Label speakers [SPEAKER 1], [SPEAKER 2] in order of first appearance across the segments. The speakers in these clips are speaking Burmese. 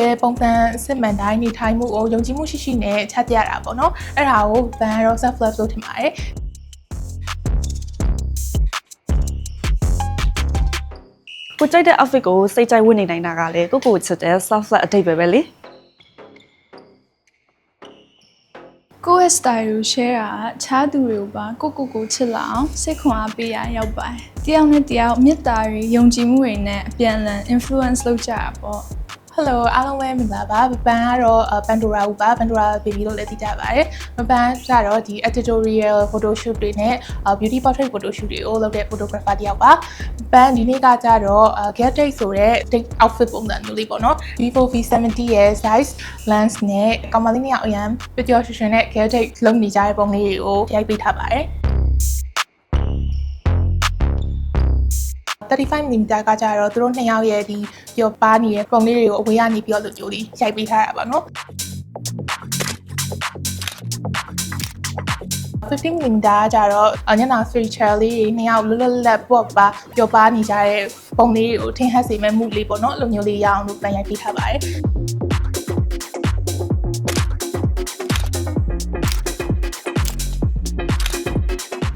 [SPEAKER 1] လည်းပုံစံစစ်မှန်တိုင်းနေထိုင်မှုကိုယုံကြည်မှုရှိရှိနဲ့ချပြတာပေါ့နော်အဲ့ဒါကိုဘန်ကတော့ self love လို့ထင်ပါတယ်
[SPEAKER 2] ကိုကြိုက်တဲ့ outfit ကိုစိတ်ကြိုက်ဝတ်နေနိုင်တာကလေကိုချစ်တဲ့ self love အတိတ်ပဲလေ
[SPEAKER 3] ကိုယ့်ရဲ့ style ကို share တာချားသူတွေကိုပါကိုချစ်လာအောင်စိတ်ခွန်အားပေးရရောက်ပါတယ်။တယောက်နဲ့တယောက်မေတ္တာတွေယုံကြည်မှုတွေနဲ့အပြန်အလှန် influence လုပ်ကြတာပေါ့။
[SPEAKER 1] Hello အားလုံးပဲမင်္ဂလာပါပန်ကတော့ Pandora ဦးပါ Pandora baby လို့လည်းသိကြပါတယ်ပန်ကတော့ဒီ editorial photo shoot တွေနဲ့ beauty portrait photo shoot တွေကိုလုပ်တဲ့ photographer တယောက်ပါပန်ဒီနေ့ကကြတော့ get date ဆိုတဲ့ date outfit ပုံစံမျိုးလေးပေါ့နော် Vivo V70 ရဲ့ size lens နဲ့ကောင်မလေးနှစ်ယောက်အရင်ပျော်ရွှင်ရွှင်နဲ့ get date လုပ်နေကြတဲ့ပုံလေးတွေကိုရိုက်ပေးထားပါတယ်35mm ကကြတော့သူတို့နှစ်ယောက်ရဲ့ဒီပျော်ပါနေတဲ့ပုံလေးတွေကိုအဝေးကနေပြီးတော့လူမျိုးလေးရိုက်ပေးထားတာပါနော်15mm ကကြတော့ညနာ feature လေးတွေနှစ်ယောက်လွတ်လွတ်လပ်ပေါ့ပါပျော်ပါနေကြတဲ့ပုံလေးတွေကိုထင်ဟပ်စေမဲ့မှုလေးပေါ့နော်လူမျိုးလေးရအောင်လို့ပြန်ရိုက်ပေးထားပါတယ်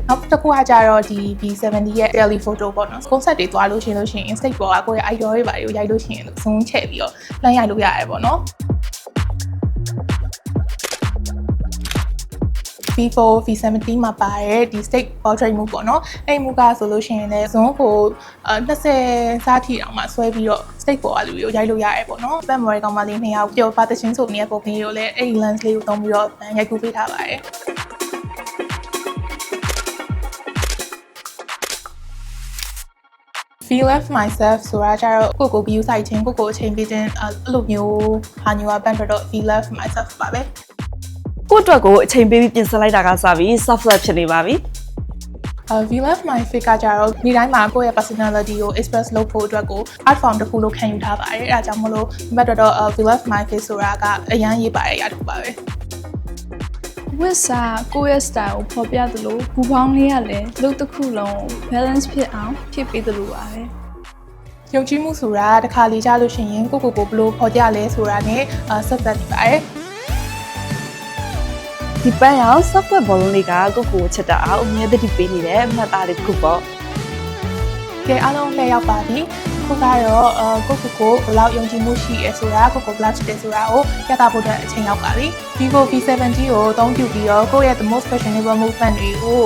[SPEAKER 1] နောက်တစ်ခုကကြတော့ဒီ B70 ရဲ့ daily photo ပေါ့နော် concept တွေသွားလို့ရှိရင် Insta ပေါ်ကကိုယ့်ရဲ့ idol တွေပါတွေကိုရိုက်လို့ရှိရင် zoom ချဲ့ပြီးတော့လှမ်းရိုက်လို့ရတယ်ပေါ့နော် Vivo V70 မှာပါတဲ့ဒီ stick portrait move ပေါ့နော်အဲ့ move ကဆိုလို့ရှိရင်လည်း zoom ကို20စားထိအောင်မှဆွဲပြီးတော့ stick ပေါ်ကလူတွေကိုရိုက်လို့ရတယ်ပေါ့နော် back memory ကောင်မလေးနှစ်ယောက်ပျော်ပါသချင်းဆိုနေတဲ့ပုံလေးကိုလည်းအဲ့ lens လေးကိုသုံးပြီးတော့ရိုက်ကူးပေးထားပါတယ်feel love myself ဆိုတာကျတော့ကို view ဆိုင်ခြင်းကိုအချိန်ပေးခြင်းအဲ့လိုမျိုးဟာမျိုးကဘန်တော့ feel love myself ပါပဲ
[SPEAKER 2] ကိုအတွက်ကိုအချိန်ပေးပြီးပြင်ဆင်လိုက်တာကစပြီး self love ဖြစ်နေပါပြီ
[SPEAKER 1] feel love my face ကကြတော့ဒီတိုင်းမှာကိုယ့်ရဲ့ personality ကို express လုပ်ဖို့အတွက်ကို art form တစ်ခုလို့ခံယူထားပါတယ်အဲဒါကြောင့်မလို့ဘတ်တော့ feel love my face ဆိုတာကအရန်ရေးပါတယ်ရတစ်ခုပါပဲ
[SPEAKER 3] ဝတ်စားကိုယ့်ရဲ့ style ကိုဖော်ပြသလိုဘူပေါင်းလေးကလည်းလုပ်တစ်ခုလုံး balance ဖြစ်အောင်ဖြစ်ပေးသလိုပါပဲ
[SPEAKER 1] ယုံကြည်မှုဆိုတာတစ်ခါလေကြားလို့ရှိရင်ကိုဘယ်လိုဖော်ပြလဲဆိုတာနဲ့ဆက်သက်နေပါတယ်
[SPEAKER 2] ဒီပန်းရော software ဘောလုံးလေးကကိုချစ်တာအောင်အမြဲတမ်းပေးနေတယ်မှတ်သားလေးတစ်ခုပေါ့
[SPEAKER 1] ကဲအားလုံးလည်းရောက်ပါပြီခုကတော့ကိုဘယ်လောက်ယုံကြည်မှုရှိရဲဆိုတာကိုဘယ်လောက်ချစ်တယ်ဆိုတာကိုပြသဖို့အတွက်အချိန်ရောက်ပါပြီ Vivo V70 ကိုအသုံးပြုပြီးတော့ကိုယ့်ရဲ့ the most fashionable movement တွေကို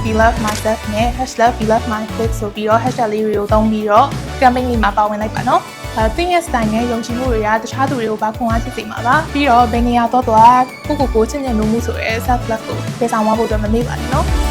[SPEAKER 1] #VLoveMyself နဲ့ #VLoveMyFit ဆိုပြီးတော့ hashtag လေးတွေကိုသုံးပြီးတော့ campaign လေးမှာပါဝင်လိုက်ပါနော်တင်းရဲ့ style နဲ့ယုံကြည်မှုတွေကတခြားသူတွေကိုပါခွန်အားဖြစ်စေမှာပါပြီးတော့ဘယ်နေရာတော့ကိုချစ်မြတ်လို့မှုဆိုရဲ self love ကိုဖေးဆောင်သွားဖို့အတွက်မမေ့ပါနဲ့နော်